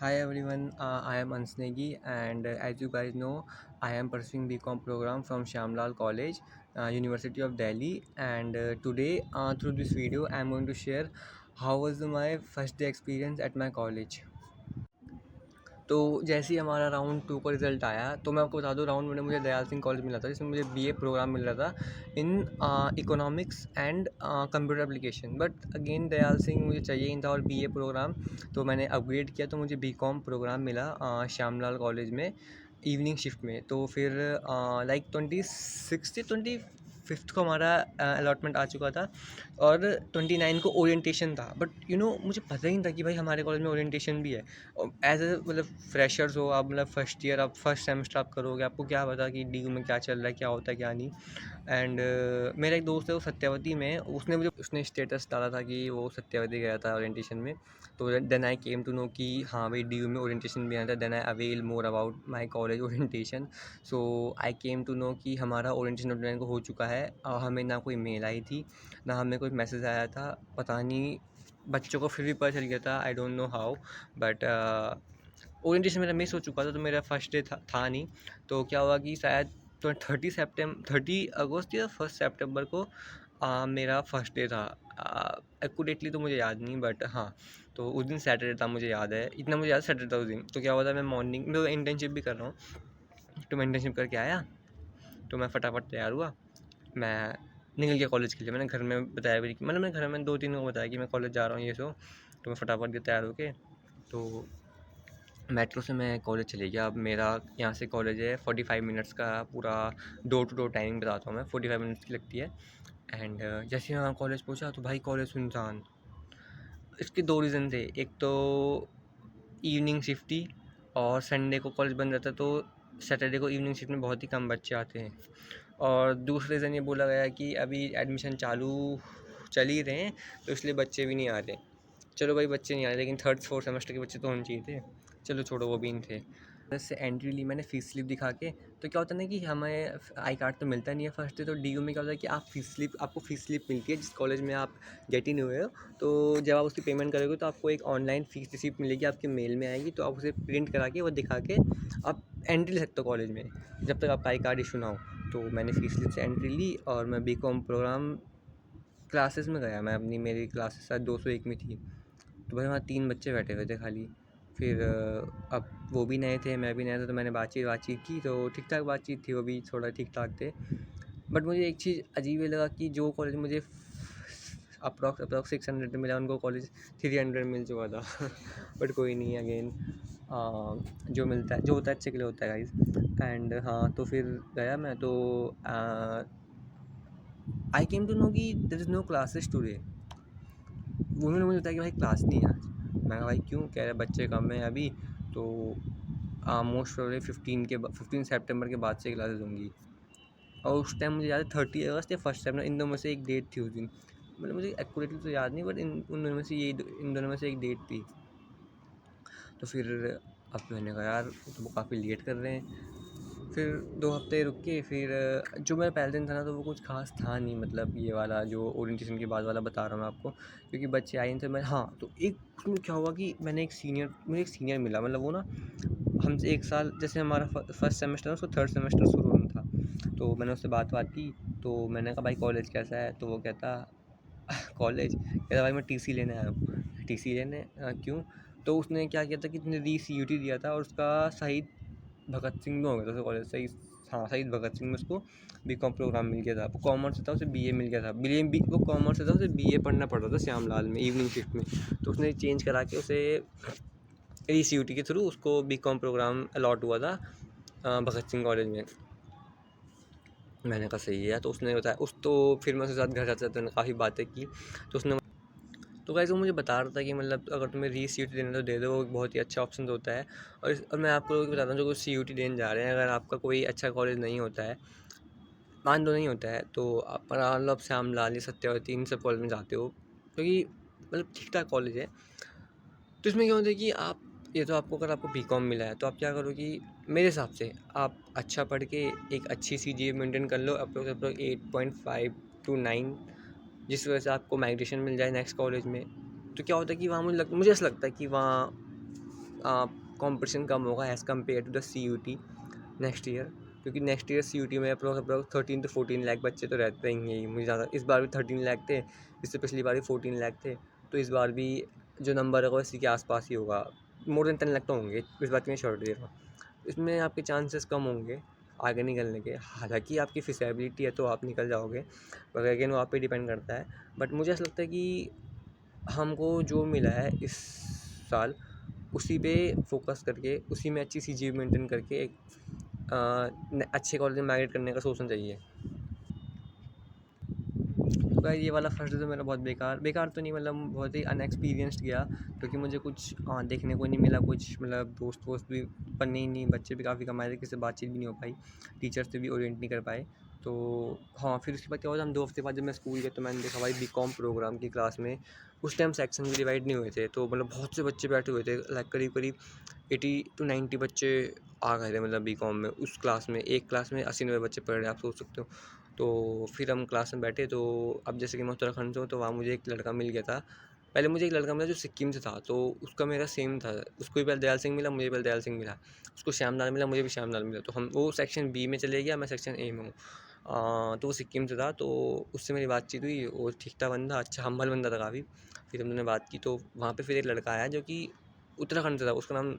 Hi everyone, I am Ansnegi, and as you guys know, I am pursuing BCom program from Shyamlal College, University of Delhi. And today, through this video, I am going to share how was my first day experience at my college. तो जैसे ही हमारा round 2 का result आया, तो मैं आपको बता दूँ, राउंड 1 में मुझे दयाल सिंह कॉलेज मिला था, जिसमें मुझे बीए प्रोग्राम मिल रहा था in economics and computer application. But again Dayal Singh मुझे चाहिए ही था और बीए प्रोग्राम, तो मैंने अपग्रेड किया, तो मुझे बीकॉम प्रोग्राम मिला श्यामलाल कॉलेज में इवनिंग शिफ्ट में। तो फिर लाइक 26 से 25 को हमारा अलॉटमेंट आ चुका था और 29 को ओरिएंटेशन था। बट मुझे पता ही नहीं था कि भाई हमारे कॉलेज में ओरिएंटेशन भी है। एज ए मतलब फ्रेशर्स हो आप, मतलब फर्स्ट ईयर, आप फर्स्ट सेमेस्टर आप करोगे, आपको क्या पता कि डी में क्या चल रहा है, क्या होता है क्या नहीं। एंड मेरा एक दोस्त है, वो सत्यावती में है, उसने स्टेटस डाला था कि वो सत्यावती गया था ओरिएंटेशन में। तो then I came to know कि हाँ भाई डी में ओरिएंटेशन भी आता है। Then I avail more about my college orientation. So I came to know कि हमारा ओरिएंटेशन 29 को हो चुका है। हमें ना कोई मेल आई थी, ना हमें कोई मैसेज आया था। पता नहीं, बच्चों को फिर भी पता चल गया था, I don't know how. But orientation मेरा मिस हो चुका था, तो मेरा फर्स्ट डे था नहीं। तो क्या हुआ कि शायद तो 30 अगस्त या 1 सितंबर को मेरा फर्स्ट डे था। एक्यूरेटली तो मुझे याद नहीं, बट हाँ, तो उस दिन सैटरडे था, मुझे याद है, इतना मुझे याद है, सैटरडे था उस दिन। तो क्या हुआ था, मैं मॉर्निंग में इंटर्नशिप भी कर रहा हूँ, तो मैं इंटर्नशिप करके आया, तो मैं फटाफट तैयार हुआ, मैं निकल गया कॉलेज के लिए। मैंने घर में बताया भी, मतलब मैंने घर में 2-3 को बताया कि मैं कॉलेज जा रहा हूँ, ये सो। तो मैं फटाफट गया तैयार होके, तो मेट्रो से मैं कॉलेज चले गया। अब मेरा यहाँ से कॉलेज है 45 मिनट्स का, पूरा डोर टू डोर टाइमिंग बताता हूँ मैं, 45 मिनट्स की लगती है। एंड जैसे ही मैं कॉलेज पहुँचा, तो भाई कॉलेज सुनसान। इसके 2 रीज़न थे, एक तो इवनिंग शिफ्ट थी और संडे को कॉलेज बंद रहता है, तो सैटरडे को इवनिंग शिफ्ट में बहुत ही कम बच्चे आते हैं। और दूसरा रीज़न ये बोला गया कि अभी एडमिशन चल ही रहे हैं, तो इसलिए बच्चे भी नहीं आ रहे। चलो भाई, बच्चे नहीं आ रहे, लेकिन 3rd 4th सेमेस्टर के बच्चे तो होने चाहिए थे। चलो छोड़ो, वो भी नहीं थे। से एंट्री ली मैंने फ़ीस स्लिप दिखा के। तो क्या होता है ना कि हमें आई कार्ड तो मिलता नहीं है फर्स्ट डे। तो डीयू में क्या होता है कि आपको फ़ीस स्लिप मिलती है जिस कॉलेज में आप गेट इन हुए हो। तो जब आप उसकी पेमेंट करोगे, तो आपको एक ऑनलाइन फ़ीस रिसिप्ट मिलेगी, आपके मेल में आएगी। तो आप उसे प्रिंट करा के, वो दिखा के आप एंट्री ले सकते हो कॉलेज में, जब तक आपका आई कार्ड इशू ना हो। तो मैंने फ़ीस स्लिप से एंट्री ली और मैं बीकॉम प्रोग्राम क्लासेस में गया। मैं अपनी मेरी क्लासेस शायद 201 में थी। तो भाई वहाँ 3 बच्चे बैठे हुए थे खाली। फिर अब वो भी नए थे, मैं भी नया था, तो मैंने बातचीत की, तो ठीक ठाक बातचीत थी, वो भी थोड़ा ठीक ठाक थे। बट मुझे एक चीज़ अजीब ये लगा कि जो कॉलेज मुझे अप्रॉक्स 600 मिला, उनको कॉलेज 300 मिल चुका था। बट कोई नहीं, अगेन जो मिलता है, जो होता है अच्छे के लिए होता है गाइज। एंड हाँ, तो फिर गया मैं, तो आई केम टू नो कि there is no classes today. उन्होंने मुझे बताया कि भाई क्लास नहीं है आज। मैं कहा भाई क्यों? कह रहे बच्चे कम हैं अभी, तो मोस्ट प्रोबेबली 15 सितंबर के बाद से क्लासेस होंगी। और उस टाइम मुझे याद है 30 अगस्त या 1 सितंबर, इन दोनों में से एक डेट थी उस दिन। मतलब मुझे एक्यूरेटली तो याद नहीं, बट इन दोनों में से इन दोनों में से एक डेट थी। तो फिर अब मैंने कहा यार, तो वो काफ़ी लेट कर रहे हैं। फिर 2 हफ्ते रुक के फिर जो मेरा पहले दिन था ना, तो वो कुछ ख़ास था नहीं, मतलब ये वाला जो ओरिएंटेशन के बाद वाला बता रहा हूँ मैं आपको, क्योंकि बच्चे आए नहीं थे। मैं हाँ, तो एक उसमें क्या हुआ कि मुझे एक सीनियर मिला, मतलब वो ना हमसे 1 साल, जैसे हमारा फर्स्ट सेमेस्टर है, उसको 3rd सेमेस्टर शुरू होना था। तो मैंने उससे बात की, तो मैंने कहा भाई कॉलेज कैसा है? तो वो कहता कॉलेज, कहता भाई मैं टीसी लेने आया हूँ। टीसी लेने क्यों? तो उसने क्या किया था कि उसने री-सीयूटी दिया था, और उसका शहीद भगत सिंह में हो गया था उसका कॉलेज सही। हाँ, शहीद भगत सिंह में उसको बीकॉम प्रोग्राम मिल गया था। वो कॉमर्स से था, उसे बीए मिल गया था। वो कॉमर्स से था, उसे बीए पढ़ना पड़ रहा था श्यामलाल में इवनिंग शिफ्ट में। तो उसने चेंज करा के उसे री-सीयूटी के थ्रू उसको बीकॉम प्रोग्राम अलॉट हुआ था भगत सिंह कॉलेज में। मैंने कहा सही है। तो उसने बताया तो फिर मैं उसके साथ घर जाते काफ़ी बातें की। तो उसने तो गाइस वो मुझे बता रहा था कि मतलब अगर तुम्हें री-सीयूटी देना है तो दे दो, वो बहुत ही अच्छा ऑप्शन होता है। और मैं आपको लोगों को बताता हूँ, जो कोई सीयूटी देने जा रहे हैं, अगर आपका कोई अच्छा कॉलेज नहीं होता है, मान लो नहीं होता है, तो आप मतलब श्यामलाल या सत्यावती, इन सब कॉलेज में जाते हो, क्योंकि मतलब ठीक ठाक कॉलेज है। तो इसमें क्या होता है कि अगर आपको बीकॉम मिला है, तो आप क्या करो कि मेरे हिसाब से आप अच्छा पढ़ के एक अच्छी सीजीपीए मेंटेन कर लो, अप्रोक्स 8.5 टू 9, जिस वजह से आपको माइग्रेशन मिल जाए नेक्स्ट कॉलेज में। तो क्या होता है कि वहाँ मुझे ऐसा लगता है कि वहाँ कंपटीशन कम होगा as compare to the CUT next year, क्योंकि नेक्स्ट ईयर CUT में अप्रोक्स 13 to 14 लाख बच्चे तो रहते ही मुझे ज़्यादा। इस बार भी 13 लाख थे, इससे पिछली बार भी 14 लाख थे, तो इस बार भी जो नंबर होगा इसी के आसपास ही होगा। मोर देन 10 लाख तो होंगे, इस बात की मैं श्योरिटी दे रहा हूँ। इसमें आपके चांसेस कम होंगे आगे निकलने के। हालांकि आपकी फिजिबिलिटी है तो आप निकल जाओगे, पर अगेन वो आप पे डिपेंड करता है। बट मुझे ऐसा लगता है कि हमको जो मिला है इस साल उसी पे फोकस करके, उसी में अच्छी CGPA मेंटेन करके एक अच्छे कॉलेज में माइग्रेट करने का सोचना चाहिए। तो गाइस ये वाला फर्स्ट डे तो मेरा बहुत बेकार तो नहीं, मतलब बहुत ही अनएक्सपीरियंस्ड गया, क्योंकि मुझे कुछ देखने को नहीं मिला कुछ, मतलब दोस्त भी बनने ही नहीं, बच्चे भी काफ़ी कम आए थे, किसी से बातचीत भी नहीं हो पाई, टीचर से भी ओरिएंट नहीं कर पाए। तो हाँ, फिर उसके बाद क्या हुआ, हम 2 हफ्ते बाद जब मैं स्कूल गया तो मैंने देखा भाई BCom प्रोग्राम की क्लास में उस टाइम सेक्शन भी डिवाइड नहीं हुए थे, तो मतलब बहुत से बच्चे बैठे हुए थे, लाइक करीब 80 to 90 बच्चे आ गए थे, मतलब BCom में। उस क्लास में, एक क्लास में 80-90 बच्चे पढ़ रहे हैं, आप सोच सकते हो। तो फिर हम क्लास में बैठे, तो अब जैसे कि मैं उत्तराखंड से हूँ, तो वहाँ मुझे एक लड़का मिल गया था। पहले मुझे एक लड़का मिला जो सिक्किम से था, तो उसका मेरा सेम था, उसको भी पहले दयाल सिंह मिला, मुझे पहले दयाल सिंह मिला, उसको श्यामलाल मिला, मुझे भी श्यामलाल मिला। तो हम वो सेक्शन B में चले गया, मैं सेक्शन A में हूँ। तो वो सिक्किम से था, तो उससे मेरी बातचीत हुई, वो ठीक था बंदा, अच्छा हम्बल बंदा था काफ़ी। फिर हम दोनों ने बात की, तो वहाँ पे फिर एक लड़का आया जो कि उत्तराखंड से था, उसका नाम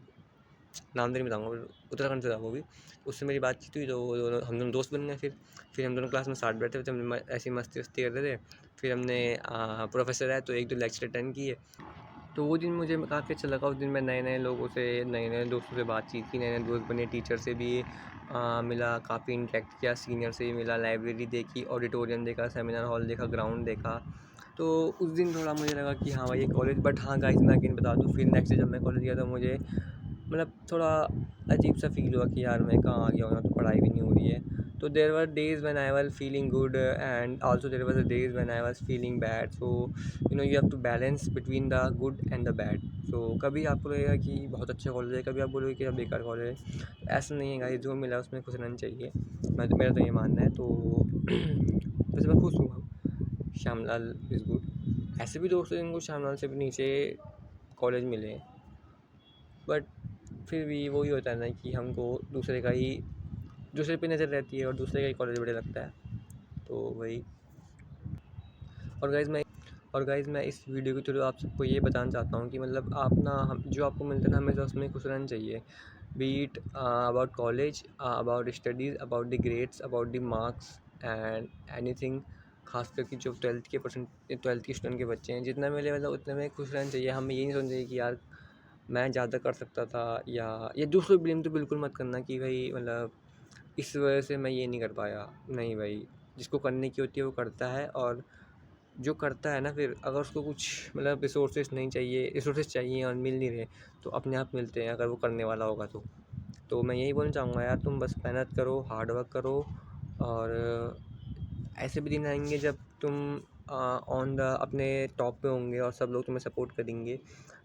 नाम तो नहीं बताऊँगा, उत्तराखंड से था वो भी। उससे मेरी बातचीत हुई, तो हम दोनों दोस्त बन गए। फिर हम दोनों क्लास में साथ बैठे थे, हम ऐसे ही मस्ती वस्ती करते थे। फिर हमने प्रोफेसर आए तो 1-2 लेक्चर अटेंड किए। तो वो दिन मुझे काफ़ी अच्छा लगा। उस दिन मैं नए-नए लोगों से, नए-नए दोस्तों से बातचीत की, नए-नए दोस्त बने, टीचर से भी मिला, काफ़ी इंटरेक्ट किया, सीनियर से भी मिला, लाइब्रेरी देखी, ऑडिटोरियम देखा, सेमिनार हॉल देखा, ग्राउंड देखा। तो उस दिन थोड़ा मुझे लगा कि हाँ भाई ये कॉलेज। बट हाँ गाइस, मैं अगेन बता दूँ, फिर नेक्स्ट डे जब मैं कॉलेज गया तो मुझे मतलब थोड़ा अजीब सा फील हुआ कि यार मैं कहाँ आ गया हूँ, यहाँ तो पढ़ाई भी नहीं हो रही है। तो there were days when I was feeling good and also there was days when I was feeling bad. So you have to balance between the good and the bad. So कभी आपको लगेगा कि बहुत अच्छा कॉलेज है, कभी आप बोलोगे कि बेकार कॉलेज है। ऐसा नहीं है गाइस, जो मिला उसमें खुश रहना चाहिए। मेरा तो ये मानना है। तो वैसे मैं खुश हूँ, श्यामलाल इज़ गुड। ऐसे भी दोस्त हैं जिनको श्यामलाल से भी नीचे कॉलेज मिले हैं, बट फिर भी वही होता है ना कि हमको दूसरे पे नज़र रहती है और दूसरे का ही कॉलेज बढ़िया लगता है, तो वही। और गाइज़ मैं इस वीडियो के थ्रू आप सबको ये बताना चाहता हूँ कि मतलब आप ना, हम जो आपको मिलता है ना, हमेशा उसमें खुश रहना चाहिए। B it about college, about studies, about the grades, about the marks and anything. खास करके जो 12th के स्टूडेंट के बच्चे हैं, जितना मिले मतलब उतने में खुश रहना चाहिए। हमें ये नहीं सोचना चाहिए कि यार मैं ज़्यादा कर सकता था, या ये दूसरों को ब्लेम तो बिल्कुल मत करना कि भाई मतलब इस वजह से मैं ये नहीं कर पाया। नहीं भाई, जिसको करने की होती है वो करता है, और जो करता है ना, फिर अगर उसको कुछ मतलब रिसोर्सेज चाहिए और मिल नहीं रहे, तो अपने आप मिलते हैं अगर वो करने वाला होगा तो मैं यही बोलना चाहूँगा यार, तुम बस मेहनत करो, हार्ड वर्क करो। और ऐसे भी दिन आएंगे जब तुम ऑन द अपने टॉप पे होंगे और सब लोग तुम्हें सपोर्ट करेंगे,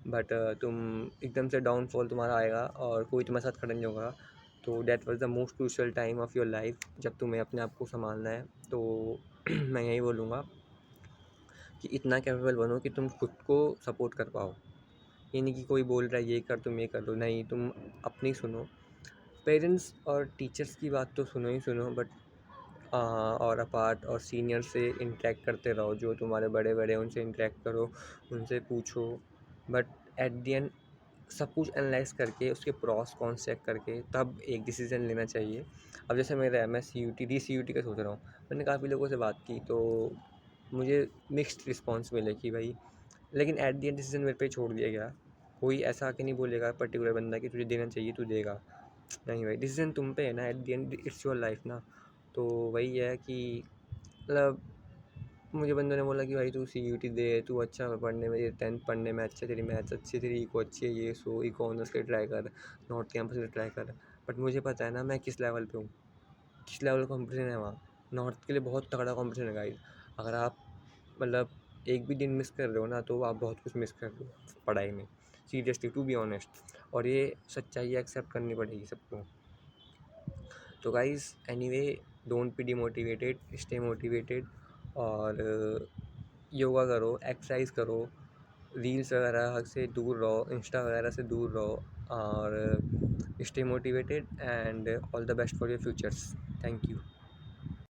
बट तुम एकदम से डाउनफॉल तुम्हारा आएगा और कोई तुम्हारे साथ खड़ा नहीं होगा। तो that was the most crucial time of your life, जब तुम्हें अपने आप को संभालना है। तो मैं यही बोलूँगा कि इतना कैपेबल बनो कि तुम खुद को सपोर्ट कर पाओ। ये नहीं कि कोई बोल रहा है ये कर, तुम ये कर लो, नहीं, तुम अपनी सुनो। पेरेंट्स और टीचर्स की बात तो सुनो ही सुनो, बट और अपार्ट और सीनियर से इंटरेक्ट करते रहो, जो तुम्हारे बड़े बड़े हैं उनसे इंटरेक्ट करो, उनसे पूछो। बट एट द एंड सब कुछ एनालाइज करके, उसके प्रॉस कॉन्स चेक करके तब एक डिसीज़न लेना चाहिए। अब जैसे मेरा है, मैं CUT का सोच रहा हूँ। मैंने काफ़ी लोगों से बात की, तो मुझे मिक्स्ड रिस्पॉन्स मिले कि भाई, लेकिन एट द एंड डिसीज़न मेरे पे छोड़ दिया गया। कोई ऐसा आके नहीं बोलेगा पर्टिकुलर बंदा कि तुझे देना चाहिए तू देगा, नहीं भाई, डिसीज़न तुम पे है ना, at the end it's your life ना। तो वही है कि मतलब मुझे बंदों ने बोला कि भाई तू CUT दे, तू अच्छा पढ़ने में, ये 10th पढ़ने में अच्छा, तेरी मैथ्स अच्छी है, तेरी इको अच्छी है, ये सो इको ऑनर्स के ट्राई कर, नॉर्थ कैंपस के ट्राई कर। बट मुझे पता है ना मैं किस लेवल पे हूँ, किस लेवल का कॉम्पिटिशन है वहाँ। नॉर्थ के लिए बहुत तगड़ा कॉम्पिटिशन है गाइस। अगर आप मतलब एक भी दिन मिस कर रहे हो ना, तो आप बहुत कुछ मिस कर रहे हो पढ़ाई में, सीरियसली, टू बी ऑनेस्ट। और ये सच्चाई एक्सेप्ट करनी पड़ेगी सबको। तो guys anyway, don't be demotivated, stay motivated. और योगा करो, एक्सरसाइज करो, रील्स वगैरह से दूर रहो, इंस्टा वगैरह से दूर रहो, और stay motivated and all the best for your futures. Thank you.